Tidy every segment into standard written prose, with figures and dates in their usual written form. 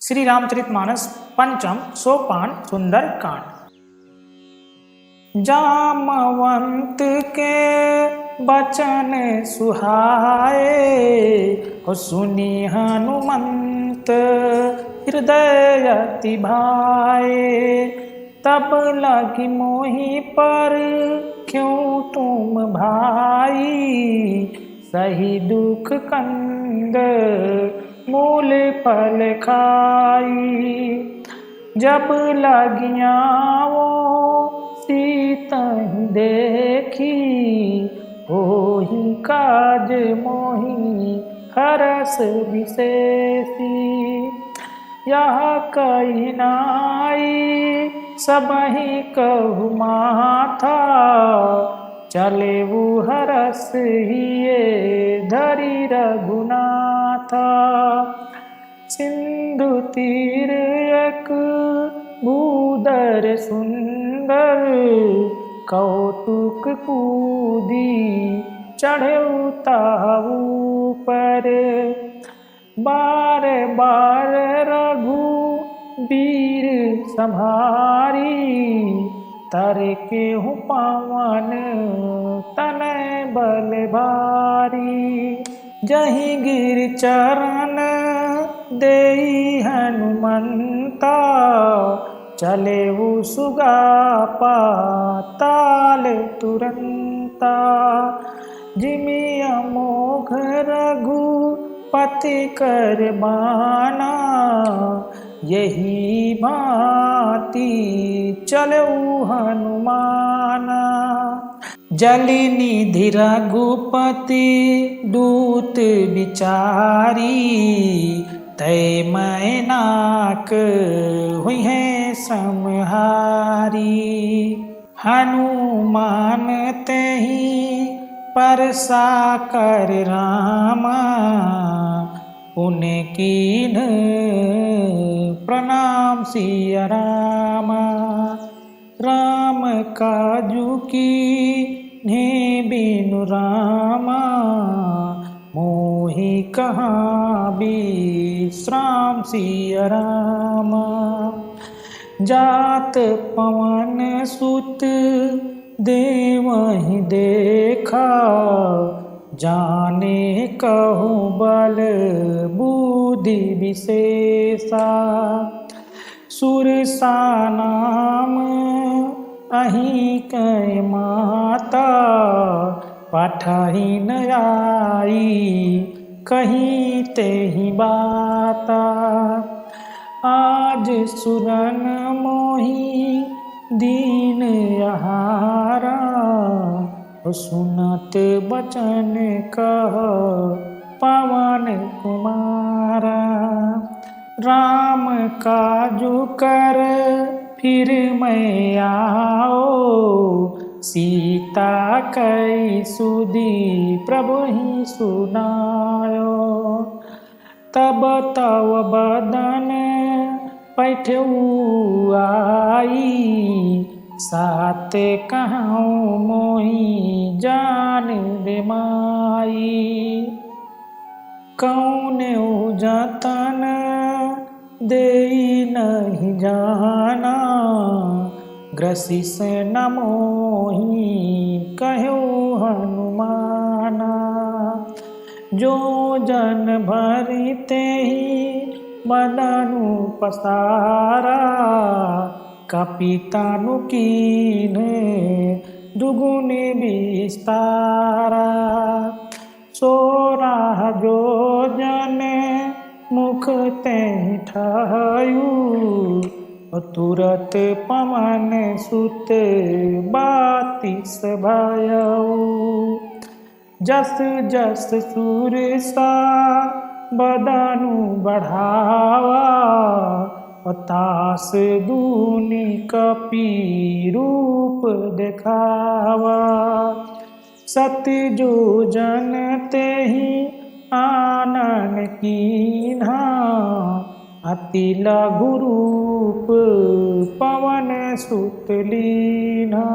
श्री रामचरितमानस पंचम सोपान सुंदरकांड। जामवंत के बचन सुहाए, हो सुनी हनुमंत हृदय अति भाए। तब लगी मोहि पर क्यों तुम भाई, सही दुख कंद मूल फल खाई। जब लगिया वो सीता ही देखी, होहि काज मोहि हरस विशेषी। यह कही नाई सबहि कहु माथा, चले वो हरस हिये धरि रघुनाथा। सिंधु तीर एक भूधर सुंदर, कौतुक कूदी चढ़े ताहू पर। बार बार रघु वीर संहारी, तरे के हूँ पावन तन बल भारी। जहीं गिर चरण देई हनुमंता, चले वो सुगा पाताल तुरंता। जिमि अमोघ रघुपति कर बाना, यही भांति चलऊ हनुमाना। जलि निधि रघुपति दूत विचारी, तय मैनाक हुई है समहारी। हनुमान तेहि परसा कर रामा, पुण्य कीन प्रणाम सिया रामा। राम काजू की ने बिनु रामा, मोहि कहाँ विश्राम सिया रामा। जात पवन सुत देवहि देखा, जाने कहूँ बल बुद्धि विशेषा। सुरसा नाम अहि कै माता, पठहि न आई कहीं तेहि बाता। आज सुरन मोहि दीन आहारा, सुनत बचन कह पवन कुमारा। राम काजू कर फिर मैं आओ, सीता कई सुधी प्रभु ही सुनायो। तब तव बदन पैठऊ आई, सात कहूँ मोहि जान दे माई। कौन जतन देई नहीं जाना, ग्रसिस न मोहि कहो हनुमाना। जो जन भरते ही बदनु पसारा, कपितानु कीन दुगुन विस्तारा। सोरा जो जन मुख ते ठहयु, तुरत पवन सुत बातिस भयऊ। जस जस सुरसा बदनु बढ़ावा, तास दूनी कपि रूप देखावा। सत्य जो जन तेहि आनन कीन्हा, अति लघु रूप पवन सुत लीन्हा।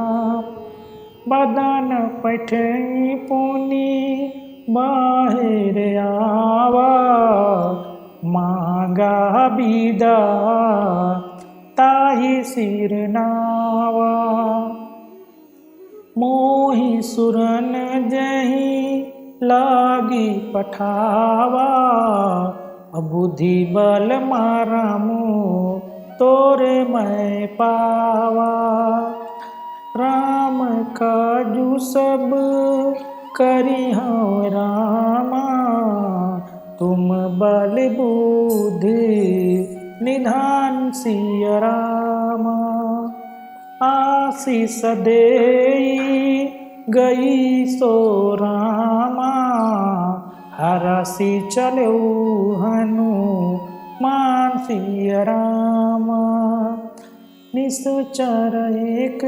बदन पैठई पुनि बाहिर आवा, मांगा बीदा ताहि सिर नावा। मोहि सुरन जहि लागी पठावा बुद्धि बल मारामो तोरे मैं पावा। राम काजू सब करी हूँ रामा तुम बल बुद्धि निधान सिया रामा। आशीष देई गई सो रामा हरसी चलो हनुमान सिया रामा। निसुचर एक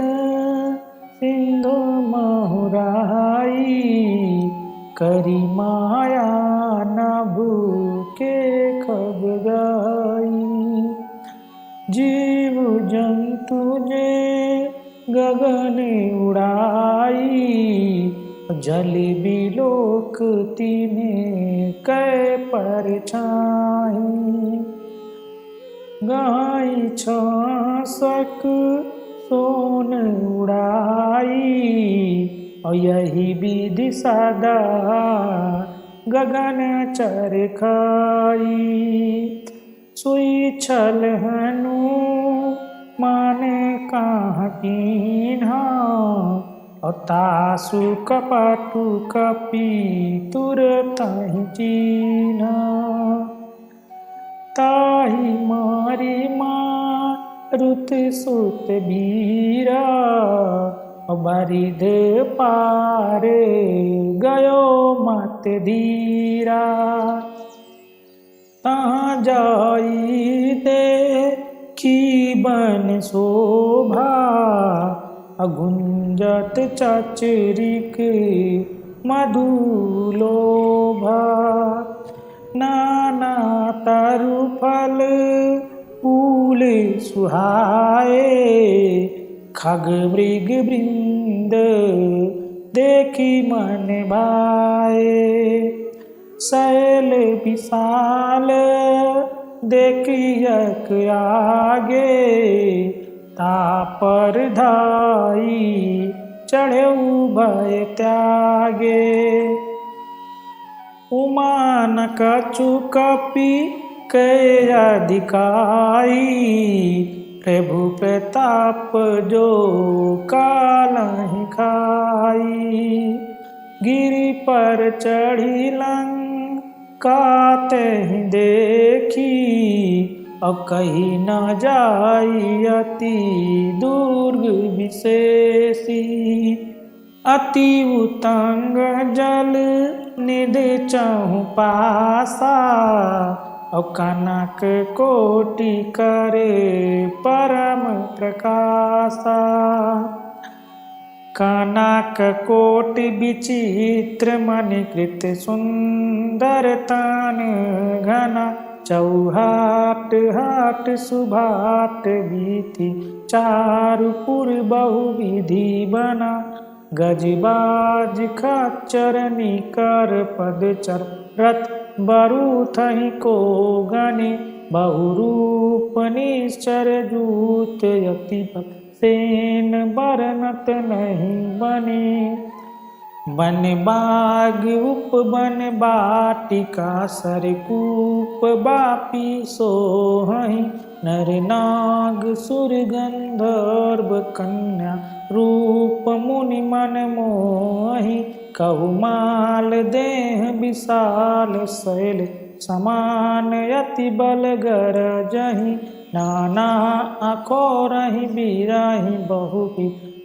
सिंधु महुराई करी माया नभु के खब गाई। जीव जंतु जे गगन उड़ाई जल बिलोक तिने कै परछाई। गाय छासक सोन उड़ाई और यही विधि सदा गगन चरखाई। सुई छल हनु माने कहाँ कीन्हा और तासु कपटु कपी तुरत ही चीन्हा। ताहि मारी मारुत सुत बीरा बारिध पारे गयो मत धीरा। तहाँ जाई देखी बन शोभा गुंजत चचरिक मधुलोभा। नाना तरु फल फूल सुहाए खग मृग वृंद देखी मन भाए। शैल विशाल देखियक आगे तापर धाई चढ़े भय त्यागे। उमान कछु कपि कै अधिकाई प्रभु प्रताप जो कालहि खाई। गिरि पर चढ़ी लंका तेहि देखी और कहीं न जाई अति दुर्ग विशेषी। अति उतंग जल निध चहु पासा और कनक कोटि करे परम प्रकाशा। कनक कोटि विचित्र मणिकृत सुंदर तन घना। चौहाट हाट सुभाट बीति चारुपुर बहुविधि बना। गजबाज खच्चर निकर पदचर रथ बरूथहि को गणे। बहुरूप निश्चर जूत यति सेन बरनत नहीं बने। बन बाग उपवन बाटिका सरकूप बापी सोहहि। नर नाग सुर गंधर्व कन्या रूप मुनि मन मोहि। कहुमाल देह विशाल शैल समान यति बल गरजहि। नाना अखोरहि बिरहि बहु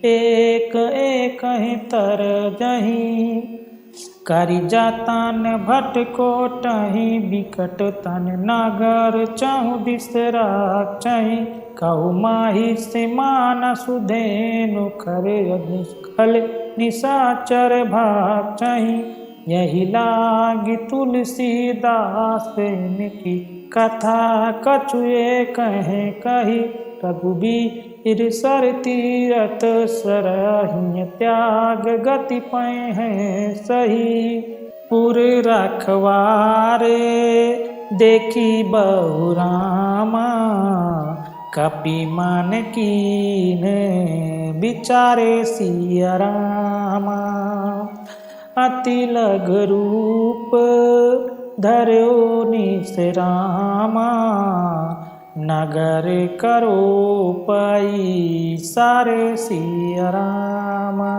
एक एक ही तरजहि। करि जातन भट कोटहि बिकट तन नगर चहु बिसराचहि। कहु माहि से मान सुधेनु खरे खल निशाचर भाचहि। यही लागी तुलसीदास की कथा कछु कहे कही। रघुबीर सर तीरथ सरहि त्याग गति पै है सही। पुर रखवारे देखी बहुरामा, कपि मन कीन विचारे सिया रामा। अति लघ रूप धर्यो निस रामा, नगर करो पाई सारे सिया रामा।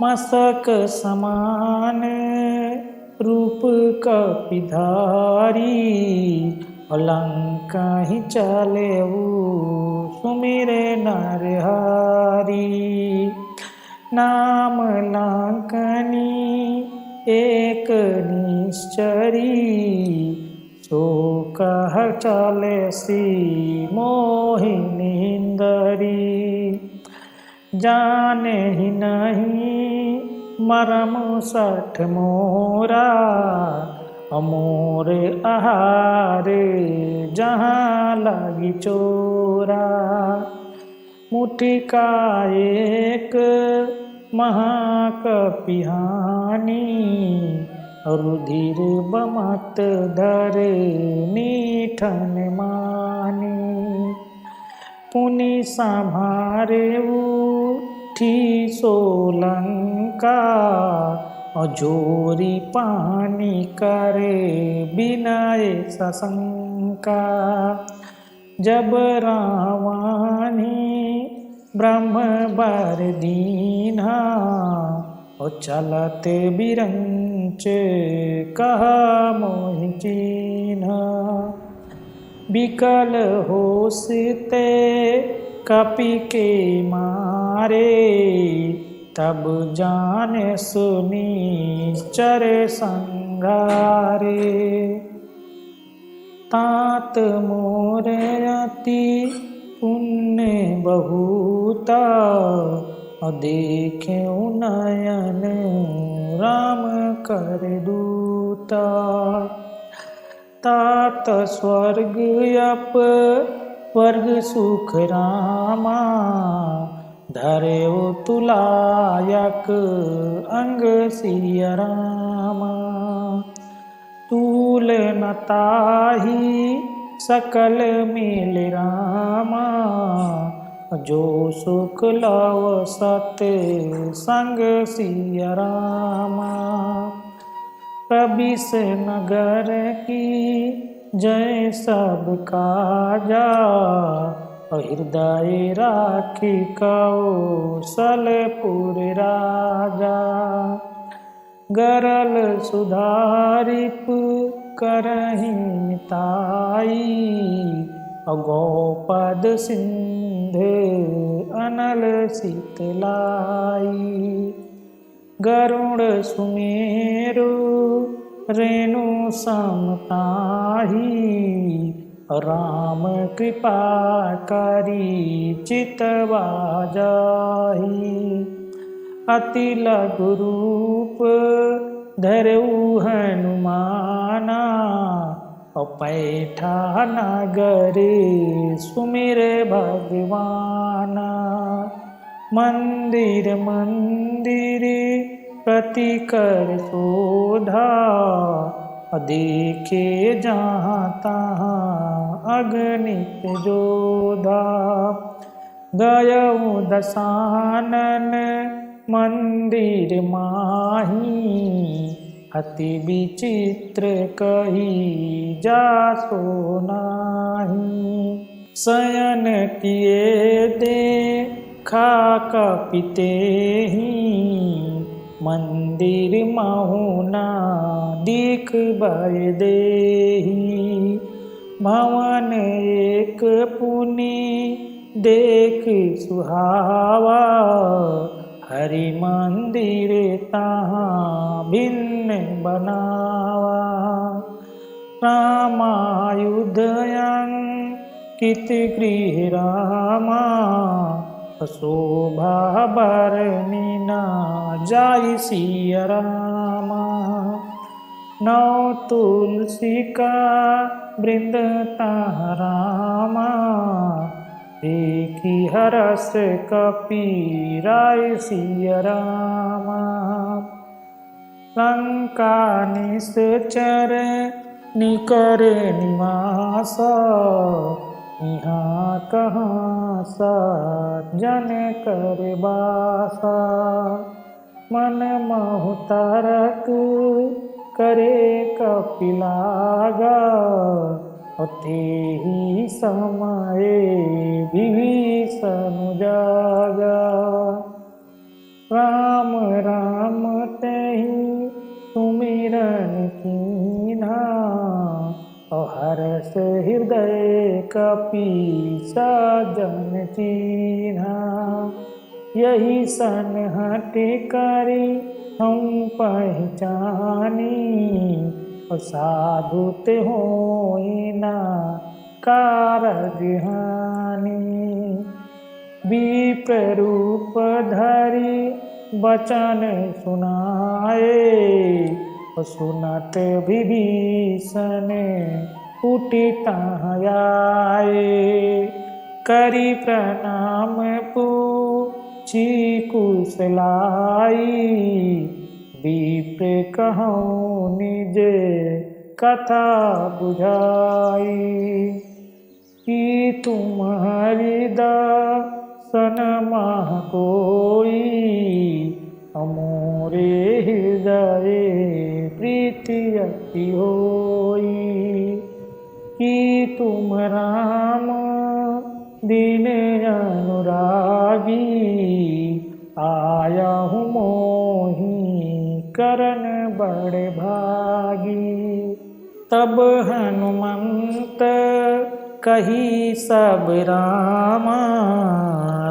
मस्तक समान रूप कपिधारी, लंका ही चले सुमिरे नरहरी। नाम लंकनी एक निश्चरी, सो कह चले सी मोहिनी इंदरी। जाने ही नहीं मरम सठ मोरा, अमोर आहारे जहाँ लगी चोरा। मुट्ठी का एक महाकपिहानी, रुधिर बमत धरे नीठन मानी। पुनि संभारे उठी सोलंका, अजोरी पानी करे बिनय सशंका। जब रावणी ब्रह्म बर दीन्हा, और चलते बिरंच कह मोहि चीन्हा। विकल होसते कपि के मारे, तब जान सुनी चर संगारे। तात मोर अति पुण्य बहुता, देखे नयन राम कर दूता। तात स्वर्ग अप वर्ग सुख रामा, धरे तुलायक अंग सिया रामा। तूल नताही सकल मिल रामा, जो सुख लव सत संग सिया रामा। कबिस नगर की जय सब काजा, हृदय राखी कौशलपुर राजा। गरल सुधारिप करहि ताई, गौपद सिंधु अनल शीतलाई। गरुड़ सुमेरु रेणु समताही, राम कृपा करी चितवा जाही। अति लघु रूप धरऊ हनुमाना, पैठा नगरे सुमिर भगवाना। मंदिर मंदिर प्रति कर शोधा, देखे जहाँ तहाँ अगणित जोधा। गयऊ दशानन मंदिर माही, अति विचित्र कही जासो नाही। शयन किए देखा कपिते ही, मंदिर महुना दिख भय देही। भवन एक पुनि देख सुहावा, हरि मंदिर तहाँ भिन्न बनावा। रामायुधयं कित गृह रामा, शोभा बरनिना जाय सिया रामा। नौ तुलसी का वृंद तहाँ रामा, देखी हरस कपीराय सिया रामा। लंका निश्चर निकर निवास यहाँ कहाँ सज्जन कर बासा। मन महु तरक करे कपिलागा होते ही समय विभीषण जागा। राम राम तेहि सुमिरन कीन्हा हर्ष हृदय कपीस जन चीन्हा। यही सन हट करी हम पहचानी साधु ते होई ना कारज हानि। विप्ररूप धरि बचन सुनाए सुनत विभीषण कुटित आए। करि प्रणाम पूछी कुशलाई विप्र कहूँ निज कथा बुझाई। कि तुम हरिदर्शन मह कोई अमोरे हृदय प्रीति अति होई। कि तुम राम दीन अनुरागी आया हूँ मोहि करन बड़े भागी। तब हनुमंत कही सब रामा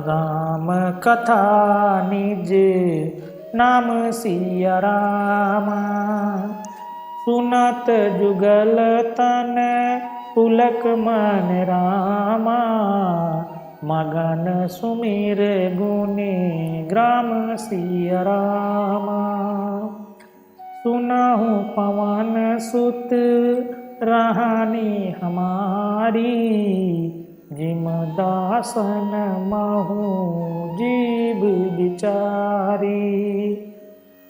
राम कथा निज नाम सिया रामा। सुनत जुगल तन पुलक मन रामा मगन सुमिर गुनि ग्राम सिया रामा। सुनहु पवन सुत रानी हमारी जिम दासन महु जीव बिचारी।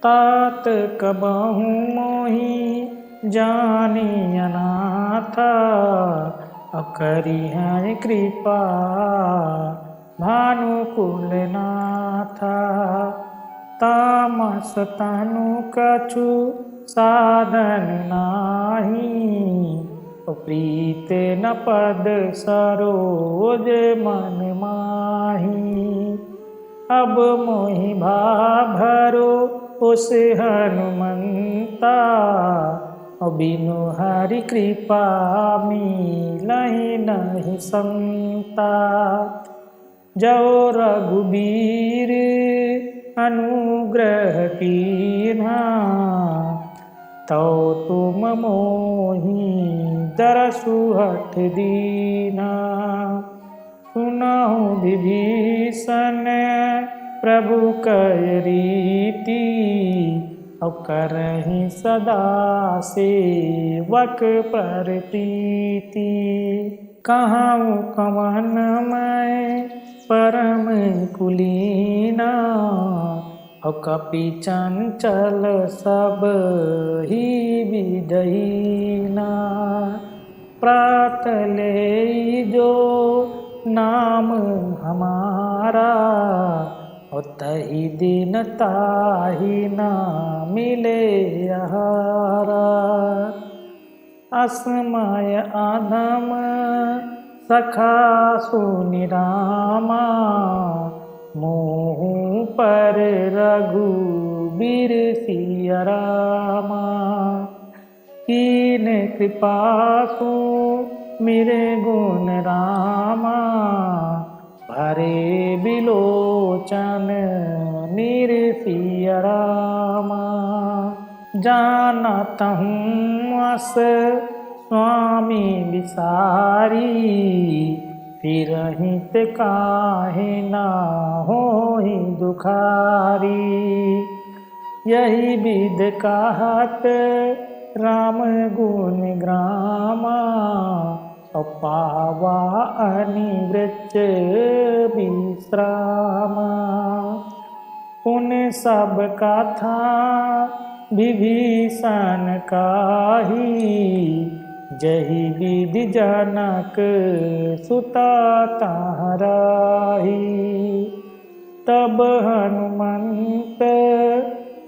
तात कबहु मोहि जानी अनाथा अकरी है कृपा भानुकुल नाथा। तामस तनु कछु साधन नाही प्रीत न पद सरोज मन माही। अब मोहि भाभरो उस हनुमंता बिनु हरि कृपा मिलहि नहीं संता। जो रघुबीर अनुग्रह कीन्हा तो तुम मोहि दरसु हठ दीना। सुनहु विभीषण प्रभु कय रीति करहि सदा सेवक पर प्रीति। कहूँ कवन मैं परम कुलीना कपि चंचल सब ही विदहीना। प्रात ले जो नाम हमारा तही दिन ताही ना मिले आहारा। असमय आधम सखा सुनि रामा मोह पर रघुबीर सिया रामा। कीन कृपा सु मेरे गुण रामा भरे बिलोचन नीर सिया रामा। जानत हूँ अस स्वामी विसारी फिर हित काहे ना होहि दुखारी। यही विध कहत राम गुण ग्रामा पावा अनिवृत्त विश्रामा। पुण्य सब कथा विभीषण काही जही विधि जनक सुता ताराही। तब हनुमंत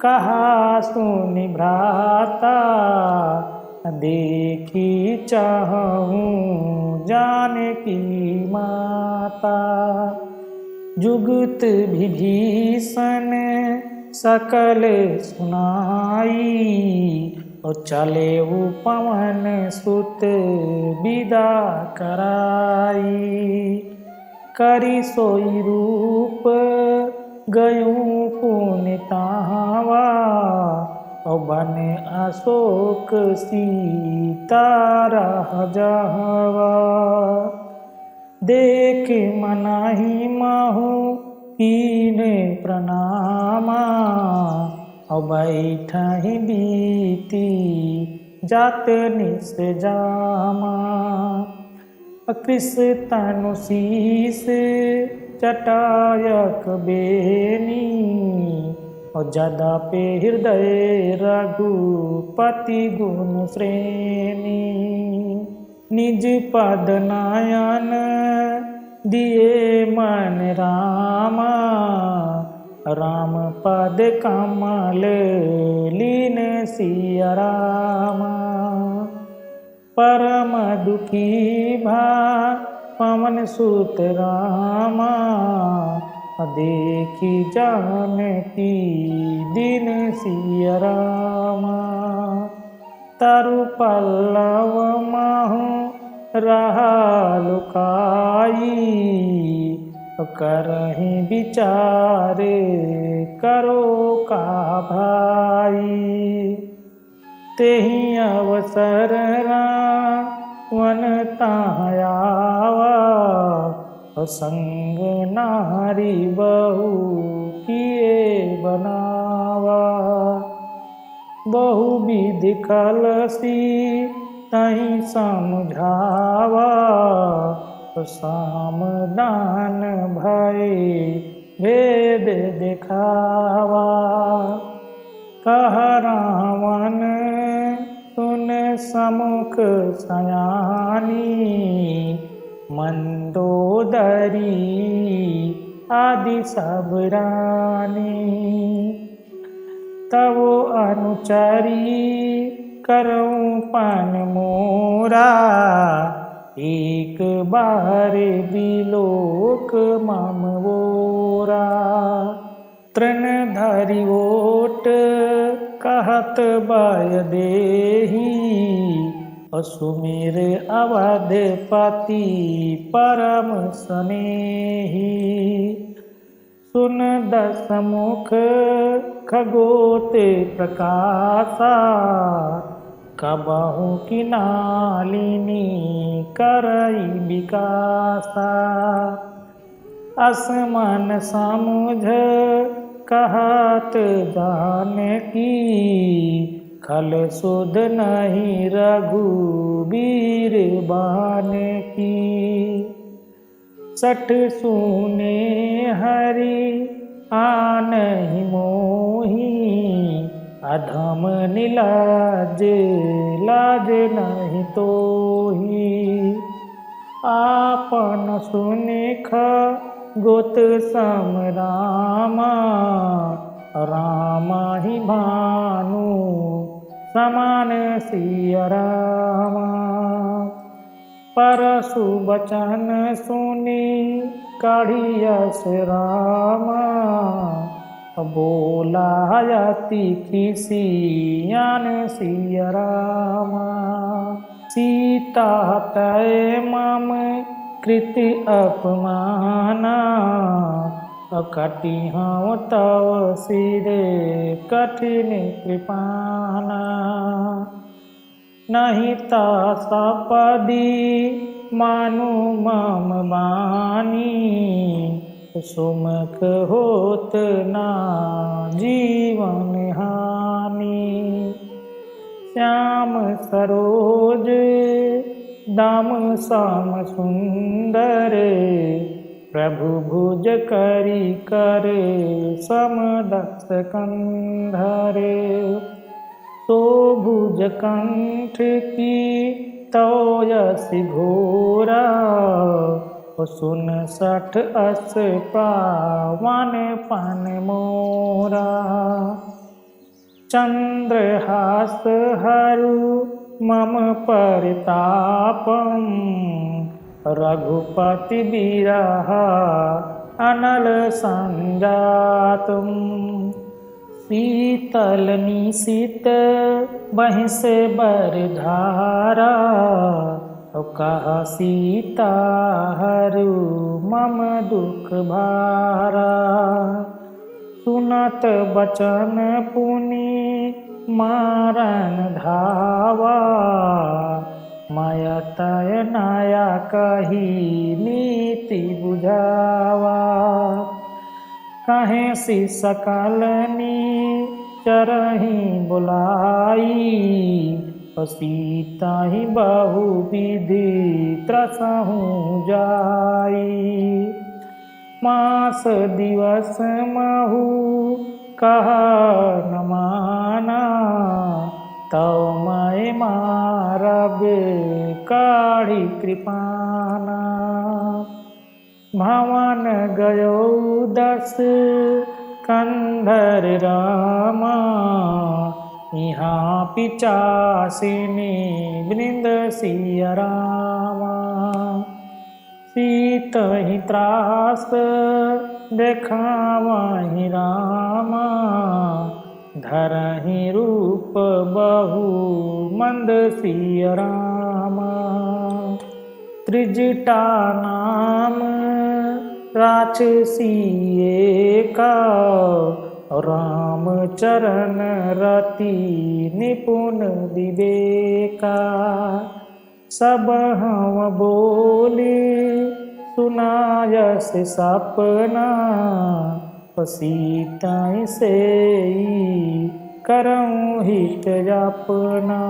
कहा सुनि भ्राता, देखी चाहूँ जानकी माता। जुगत विभीषण सकल सुनाई, और चले पवन सुत विदा कराई। करी सोई रूप गयूं पुनितावा, और बन अशोक सीता रह जावा। देख मनाही माहू कीने प्रणामा, और बैठहि बीती जात निस जामा। कृष तनु शीस जटायक बेनी, और जदापि हृदय रघुपति गुण श्रेणी। निज पद नयन दिए मन रामा, राम पद कमल लीन सिया रामा। परम दुखी भा पवन सुत रामा, देखी जानकी दीन सिया रामा। तरु पल्लव माहु रहा लुकाई, करहि विचारे करो का भाई। तेहि अवसर रावण ताहि आवा, संग नारी बहु किए बनावा। बहु विधि कलसी तहि समझावा, सामदान भय भेद दिखावा। कह रावण सुन समुख सयानी, मंदोदरी आदि सब रानी। तब अनुचरी करऊं पन मोरा, एक बार बिलोक मम बोरा। तृण धरि ओट कहत बय देही, सुमिर अवधपति परम स्नेही। सुन दस मुख खगोते प्रकाशा, कबहु किनालिनी करई विकासा। असमन समुझ कहत जानकी, खल सुध नहीं रघुबीर बानकी। सठ सुने हरि आनहि मोही, अधम निलाज लाज नहीं तोही। आपन सुने गोत सम रामा, रामा ही भानु समान सिया रामा। परसु बचन सुनी काढ़ियस रामा, बोला अति खिसियान सिया रामा। सीता तय मम कृति अपमाना, कटि हूँ तव सिरे कठिन कृपाना। नहीं ता सपदी मानु मम बानी, सुमुख होत ना जीवन हानि। श्याम सरोज दाम श्याम सुंदर, प्रभु भुज करी कर समदस कंधर। तो भुज कंठ की तो यस घोरा सुन सठ अस पावन पन मोरा। चंद्रहास हरु मम परितापम रघुपति बिरहा अनल संजातुम। शीतल निशित बहिस बरधारा कहा सीता हरु मम दुख भारा। सुनत बचन पुनि मारन धावा मयतय नया कही नीति बुझावा। कहे सी सकलनी चरही बुलाई सीता ही बहु विधि त्रसहु जाई। मास दिवस महु कहा न माना तो मैं मारब काढ़ी कृपाना। भवन गयो 10 कंधर रामा यहाँ 85 वृंद सिया रामा। सीत ही त्रास देखावहि रामा धरहि रूप बहु मंद सिया रामा। त्रिजटा नाम राक्षसी एका राम चरण रति निपुण विवेका। सब हम बोले सुनायस सपना सीता से करऊँ हित अपना।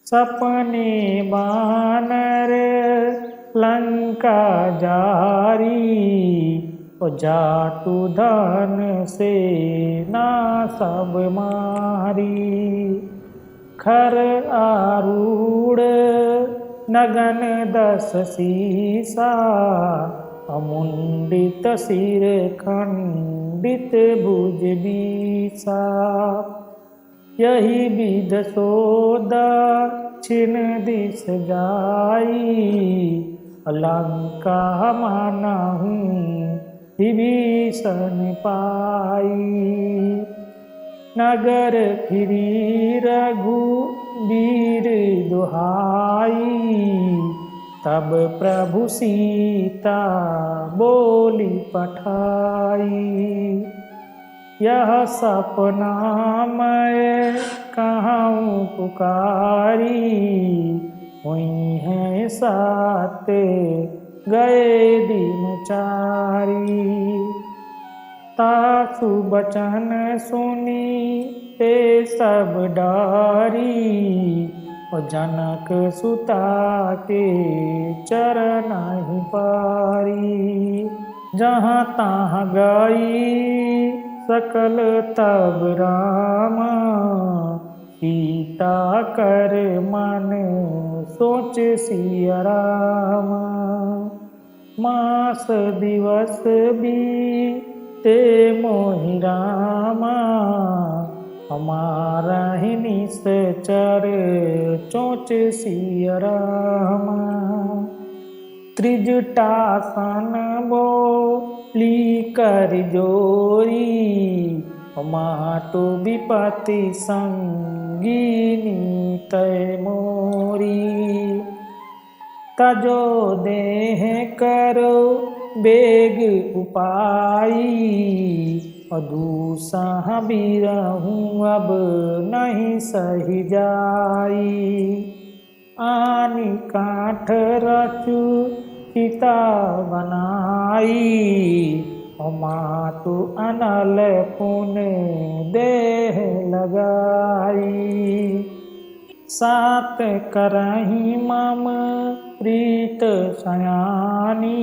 सपने बानर लंका जारी जाटू धन से ना सब मारी। खर आरूढ़ नगन 10 सीसा अमुंडित सिर खंडित भुज बीसा। यही विध सोदा छिन दिस जाई लंका मानहु विभीषण पाई। नगर फिरी रघुबीर दुहाई तब प्रभु सीता बोली पठाई। यह सपना मैं कहूँ पुकारी हुई है साथ गए दिन चारी। तासु बचन सुनी ते सब डारी जनक सुता के चरण ही पारी। जहाँ तहाँ गई सकल तब रामा सीता कर मन सोच सिया रामा। मास दिवस बीते मोहि रामा हमारा ही निश्चर चोच सिया रामा। त्रिजटासन बोली कर जोरी मातु विपत्ति संगीनी तय मोरी। तजो देह करो बेग उपाई दूसह बिरहूँ अब नहीं सही जाई। आनी काठ रचु चिता बनाई मातु अनल पुन देह लगाई। 7 करही मम प्रीत सयानी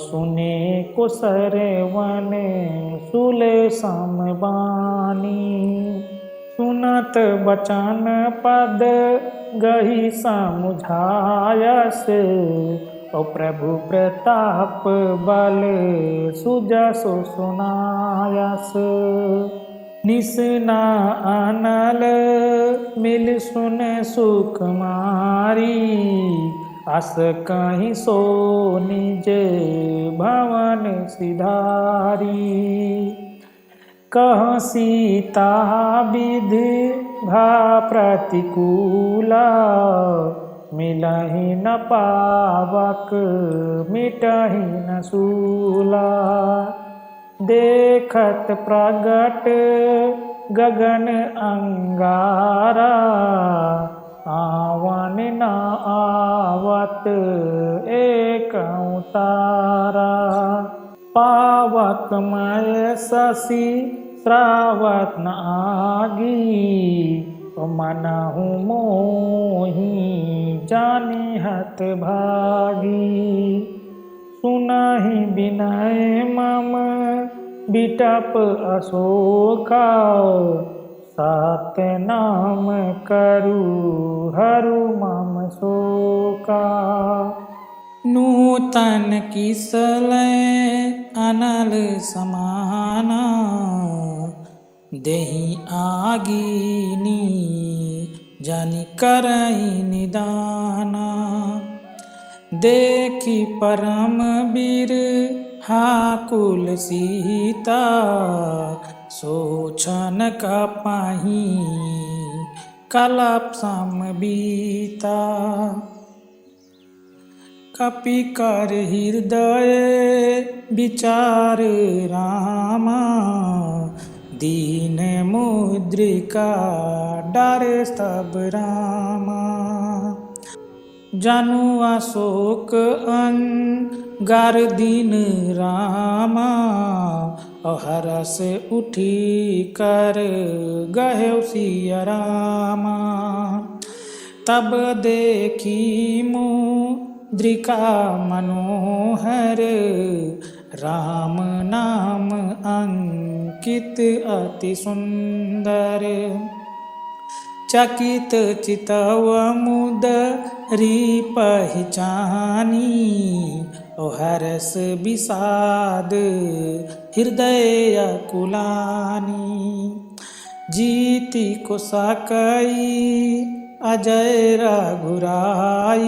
सुने कुसर वन सुल समबानी। सुनत बचन पद गही समुझायस, ओ प्रभु प्रताप बल सुजसो सुनायस। निसना अनल मिल सुन सुकुमारी, अस कहीं सो निज भवन सिधारी। कह सीता विधि भा प्रतिकूला, मिलहि न पावक मिटहि न सूला। देखत प्रगट गगन अंगारा, आवन न आवत एक तारा। पावक मय शशि श्रावत न आगी, मनहु मोहि जानि हत भागी। सुनहि विनय मम बिटप अशोका, सत्य नाम करु हरु मम शोका। नूतन किसलय अनल समाना, देहि आगिनी जानि करई निदाना। देखी परम वीर हाकुल सीता, सोचन कपाहि कलप समबीता। कपि कर हृदय विचार रामा, दीन मुद्रिका डर सब रामा। जनु अशोक अंगार दीन रामा, हरस उठी कर गयो सिया रामा। तब देखी मुद्रिका मनोहर, राम नाम अंकित अति सुंदर। चकित चितव मुदरी पहचानी, ओ हरस विषाद हृदय कुलानी। जीति को सकई अजय रघुराई,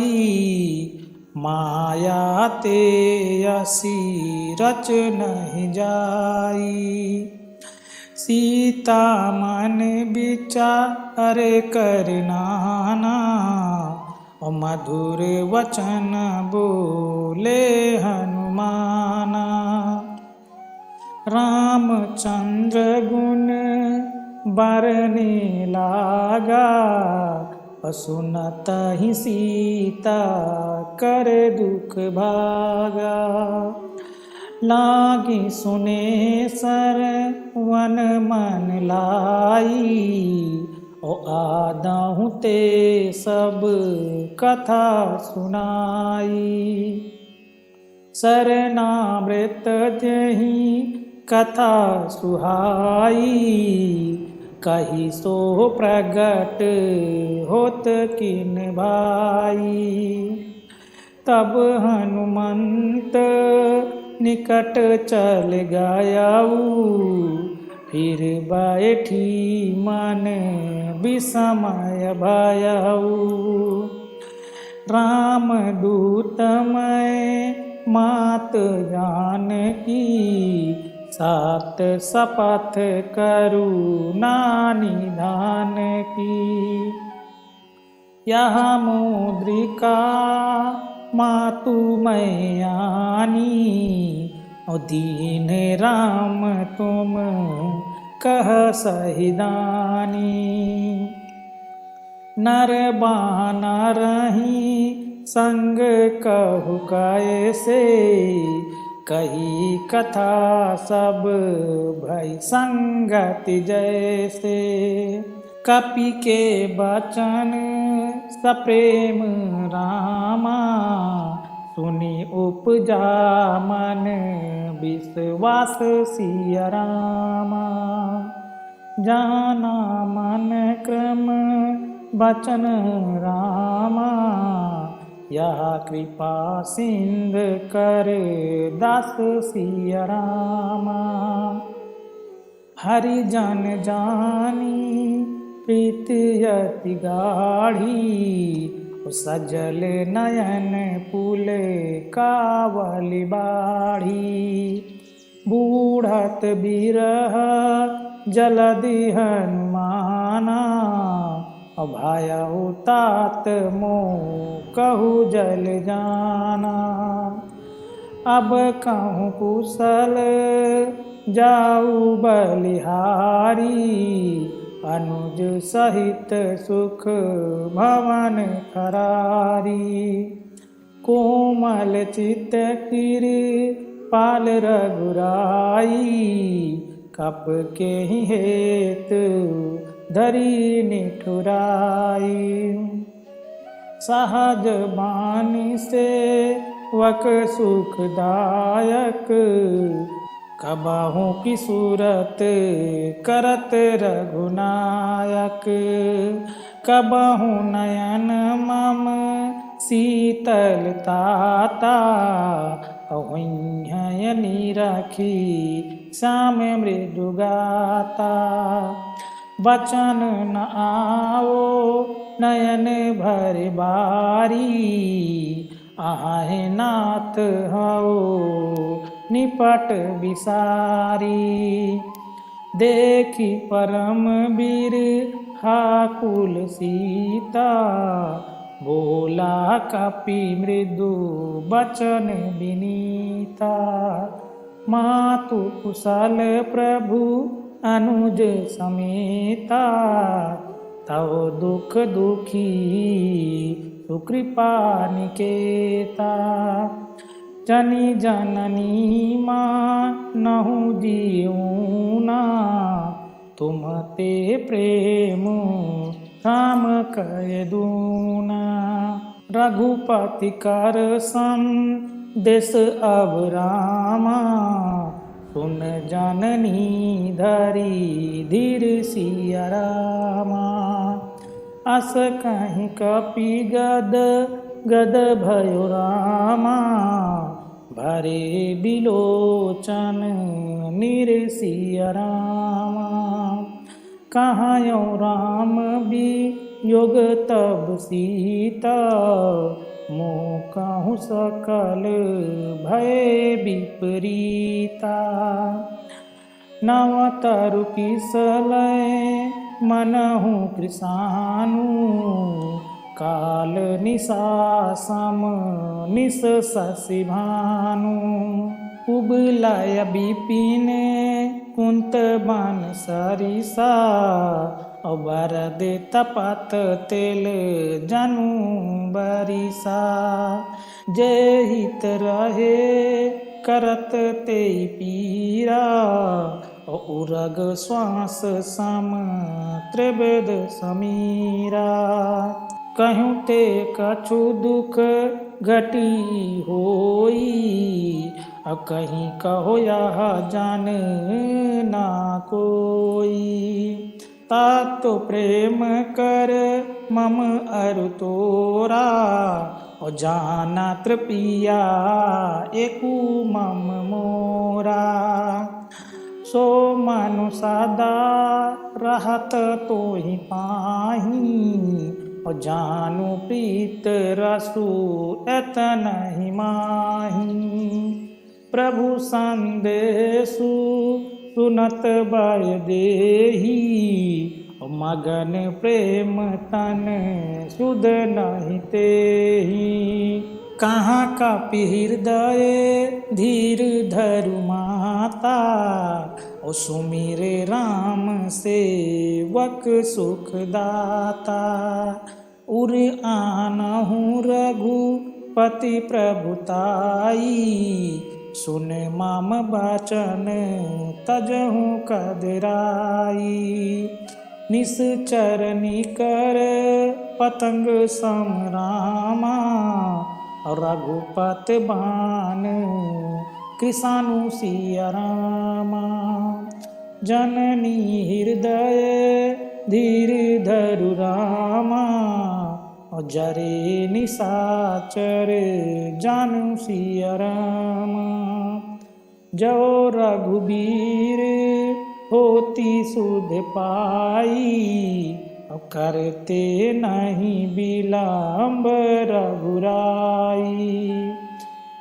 माया ते असी रच नहीं जाई। सीता मन विचार कर नाना, मधुर वचन बोले हनुमाना। रामचंद्र गुण बरने लागा, सुनत ही सीता कर दुख भागा। लागी सुने सरवन मन लाई, ओ आदहु ते सब कथा सुनाई। सरनामृत जहि कथा सुहाई, कही सो प्रगट होत किन भाई। तब हनुमंत निकट चल गयाऊ, फिर बैठी मन विस्मय भयाऊ। राम दूत मैं मात जानकी, सात शपथ करुणा निधान की। यह मुद्रिका मातु मैं आनी, दीन राम तुम कह सहिदानी। नर बानर ही संग कहु कैसे, कही कथा सब भई संगति जैसे। कपि के बचन सप्रेम रामा, सुनि उपजा मन विश्वास सिया रामा। जाना मन क्रम बचन रामा, यह कृपा सिंध कर दास सिया रामा। हरि जन जानी प्रीति अति गाढ़ी, सजल नयन पुल कावली बाढ़ी। बूढ़त बिरह जलधि हनुमाना, भयउ तात मोह कहु जल जाना। अब कहूँ कुशल जाऊ बलिहारी, अनुज सहित सुख भवन खरारी। कोमल चित कृपाल रघुराई, कप के हेतु धरी निठुराई। सहज बानी से वक सुखदायक, कबहू की सूरत करत रघुनायक। कबहू नयन मम शीतलताता, अहुयनि रखी श्याम मृदुगाता। बचन न आओ नयन भर बारी, आहे नाथ हओ निपट बिसारी। देखी परम वीर हाकुल सीता, बोला कपि मृदु बचन विनीता। मातु कुशल प्रभु अनुज समेता, तव दुख दुखी सुकृपा निकेता। जनि जननी मानहु जीऊना, तुम ते प्रेम काम कय दूना। रघुपति कर संदेश अब रामा, सुन जननी धरी धीर सिया रामा। अस कहीं कपि गद गद भयो रामा, भरे बिलोचन नीर सिया रामा। कहाँ यो राम वियोग तब सीता, मोह कहूँ सकल भय विपरीता। नव तरु किसलय मनहु कृसानु, काल निशासम निस शशि भानु। उबलय विपिन कुंत बन सरिसा, वरद तपत तेल जनु बरिसा। जय हित रहे करत ते पीरा, उरग श्वास सम त्रिवेद समीरा। कहूँ ते कछु दुख घटी होई, कहीं कहो यह जान ना कोई। तातो प्रेम कर मम अरु तोरा, और जाना तृपिया एकु मम मोरा। सो मनु सदा रहत तो ही पाही, और जानू प्रीत रसु एतन ही माही। प्रभु संदेशु सुनत बय देही, मगन प्रेम तन सुध नहीं तेही। कहाँ कपि हृदय धीर धरु माता, और सुमिरे राम सेवक सुखदाता। उर आनहु रघुपति प्रभुताई, सुन मम बचन तजहु कदराई। निश्चर निकर पतंग सम रामा, रघुपत बान कृषाणु सिया रामा। जननी हृदय धीर धरु रामा, जरे निशाचर जानू सिया रामा। जो रघुबीर होती सुध पाई, अब करते नहीं विलम्ब रघुराई।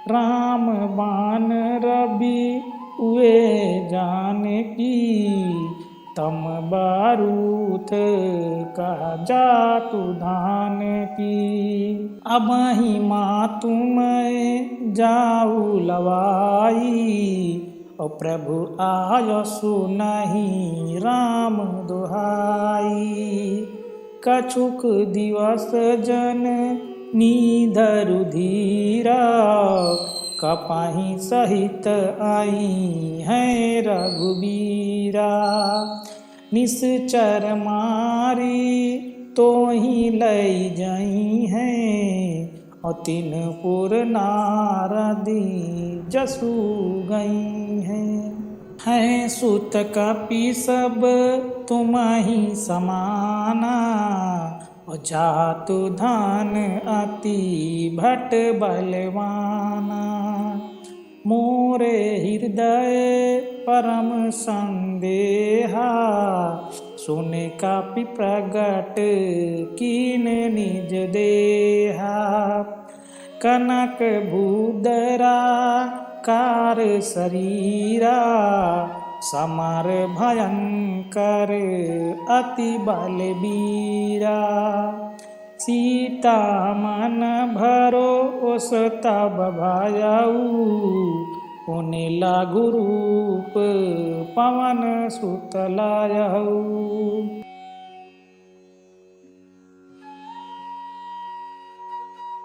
राम बान रवि हुए जानकी, तम बारूथ का जातु धान की। अब ही माँ तुम जाऊ लवाई, और प्रभु आयसु नहीं राम दुहाई। कछुक दिवस जन नीधरु धीरा, कपाही सहित आई है रघुबीरा। निश्चर मारी तो ही लई जाई हैं, और तीन पुर नारदी जसु गई हैं। सुत कपि सब तुम ही समाना, और जातु धान अति भट बलवाना। मोरे हृदय परम संदेहा, सुन कपि प्रगट कीन निज देहा। कनक भूधरा कार शरीरा, समर भयंकर अति बलबीरा। सीता मन भरोस तब भयऊ, पुनि लघु रूप पवन सुत लायऊ।